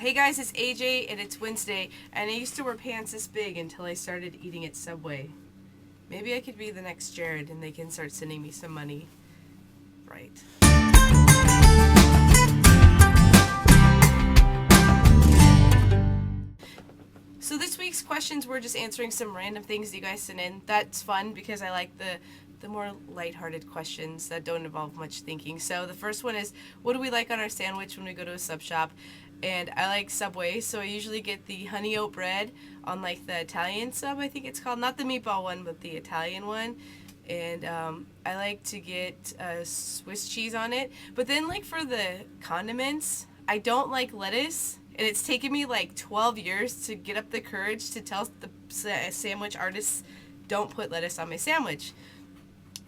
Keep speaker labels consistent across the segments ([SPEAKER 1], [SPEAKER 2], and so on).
[SPEAKER 1] Hey guys, it's AJ and it's Wednesday, and I used to wear pants this big until I started eating at Subway. Maybe I could be the next Jared and they can start sending me some money. Right. So this week's questions, we're just answering some random things that you guys sent in. That's fun because I like the more lighthearted questions that don't involve much thinking. So the first one is, what do we like on our sandwich when we go to a sub shop? And I like Subway, so I usually get the honey oat bread on like the Italian sub, I think it's called. Not the meatball one, but the Italian one. And I like to get Swiss cheese on it. But then, like, for the condiments, I don't like lettuce. And it's taken me like 12 years to get up the courage to tell the sandwich artists, don't put lettuce on my sandwich.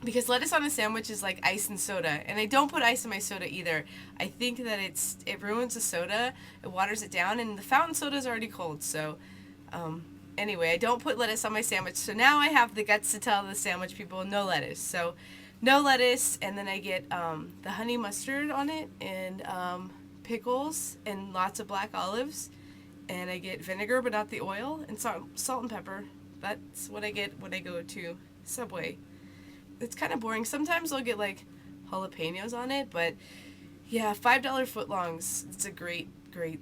[SPEAKER 1] Because lettuce on a sandwich is like ice and soda, and I don't put ice in my soda either. I think that it ruins the soda, it waters it down, and the fountain soda is already cold. So, anyway, I don't put lettuce on my sandwich. So now I have the guts to tell the sandwich people no lettuce. So, no lettuce, and then I get the honey mustard on it, and pickles, and lots of black olives, and I get vinegar, but not the oil, and salt and pepper. That's what I get when I go to Subway. It's kind of boring. Sometimes I'll get like jalapenos on it, but yeah, $5 footlongs. It's a great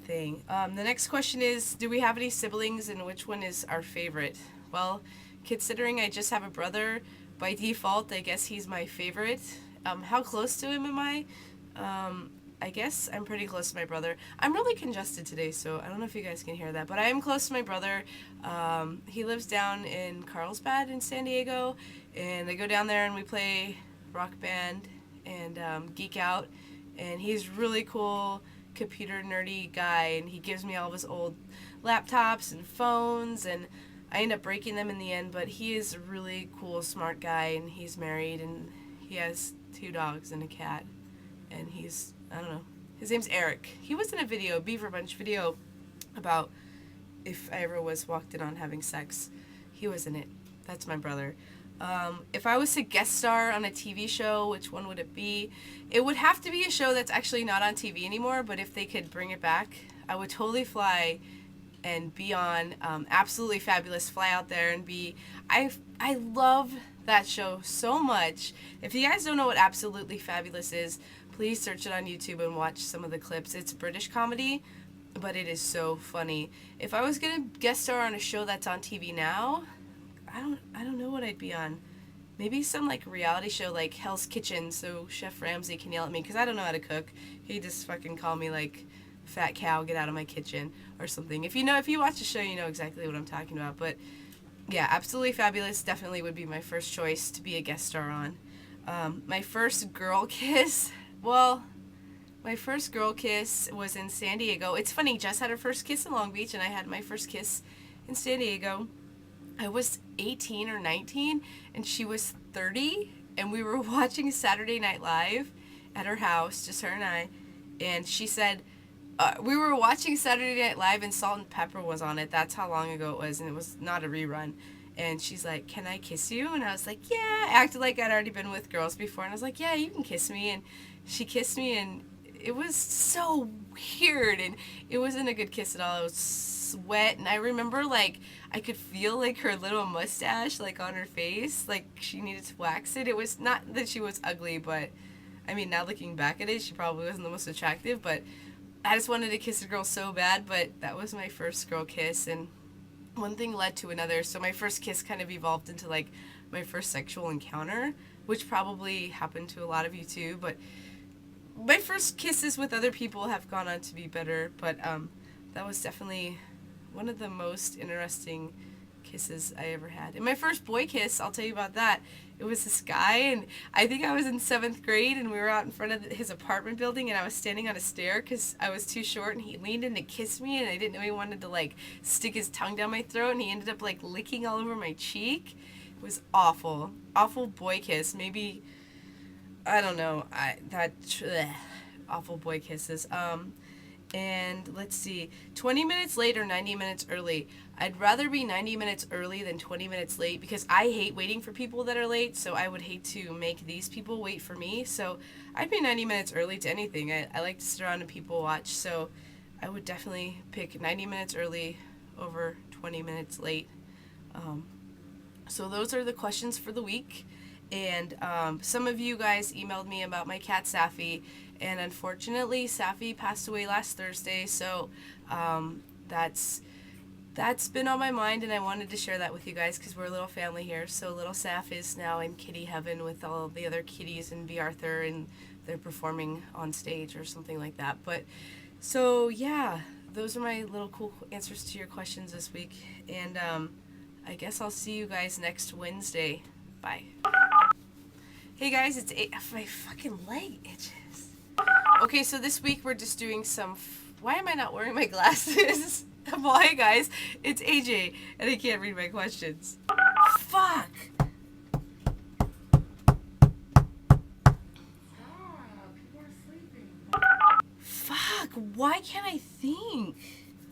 [SPEAKER 1] thing. The next question is, do we have any siblings, and which one is our favorite? Well, considering I just have a brother, by default, I guess he's my favorite. How close to him am I? I guess I'm pretty close to my brother. I'm really congested today, so I don't know if you guys can hear that, but I am close to my brother. He lives down in Carlsbad in San Diego, and I go down there and we play rock band and geek out. And he's really cool, computer nerdy guy, and he gives me all of his old laptops and phones, and I end up breaking them in the end, but he is a really cool, smart guy, and he's married, and he has 2 dogs and a cat, and I don't know. His name's Eric. He was in a video, Beaver Bunch video, about if I ever was walked in on having sex. He was in it. That's my brother. If I was to guest star on a TV show, which one would it be? It would have to be a show that's actually not on TV anymore, but if they could bring it back, I would totally fly and be on Absolutely Fabulous. Fly out there and be... I love that show so much. If you guys don't know what Absolutely Fabulous is, please search it on YouTube and watch some of the clips. It's British comedy, but it is so funny. If I was gonna guest star on a show that's on TV now, I don't know what I'd be on. Maybe some like reality show like Hell's Kitchen, so Chef Ramsay can yell at me because I don't know how to cook. He just fucking call me like fat cow, get out of my kitchen or something. If you watch the show, you know exactly what I'm talking about. But yeah, Absolutely Fabulous definitely would be my first choice to be a guest star on. My first girl kiss. Well, my first girl kiss was in San Diego. It's funny, Jess had her first kiss in Long Beach, and I had my first kiss in San Diego. I was 18 or 19, and she was 30, and we were watching Saturday Night Live at her house, just her and I, and she said, we were watching Saturday Night Live, and Salt and Pepper was on it. That's how long ago it was, and it was not a rerun. And she's like, can I kiss you? And I was like, yeah. I acted like I'd already been with girls before, and I was like, yeah, you can kiss me. And she kissed me, and it was so weird, and it wasn't a good kiss at all. It was sweat, and I remember, like, I could feel, like, her little mustache, like, on her face, like, she needed to wax it. It was not that she was ugly, but, I mean, now looking back at it, she probably wasn't the most attractive, but I just wanted to kiss a girl so bad. But that was my first girl kiss, and one thing led to another, so my first kiss kind of evolved into, like, my first sexual encounter, which probably happened to a lot of you too, but my first kisses with other people have gone on to be better, but that was definitely one of the most interesting kisses I ever had. And my first boy kiss, I'll tell you about that. It was this guy, and I think I was in 7th grade, and we were out in front of his apartment building, and I was standing on a stair because I was too short, and he leaned in to kiss me, and I didn't know he wanted to, like, stick his tongue down my throat, and he ended up, like, licking all over my cheek. It was awful. Awful boy kiss. Maybe, I don't know, awful boy kisses. And let's see, 20 minutes late or 90 minutes early. I'd rather be 90 minutes early than 20 minutes late because I hate waiting for people that are late, so I would hate to make these people wait for me. So I'd be 90 minutes early to anything. I like to sit around and people watch, so I would definitely pick 90 minutes early over 20 minutes late. So those are the questions for the week. And some of you guys emailed me about my cat Safi, and unfortunately Safi passed away last Thursday. So that's been on my mind, and I wanted to share that with you guys because we're a little family here. So little Saf is now in kitty heaven with all the other kitties and B. Arthur, and they're performing on stage or something like that. But so yeah, those are my little cool answers to your questions this week, and I guess I'll see you guys next Wednesday. Bye. Hey guys, it's my fucking leg itches. Okay, so this week we're just doing some. Why am I not wearing my glasses? Why, guys? It's AJ, and I can't read my questions. Fuck.
[SPEAKER 2] People are sleeping.
[SPEAKER 1] Fuck. Why can't I think?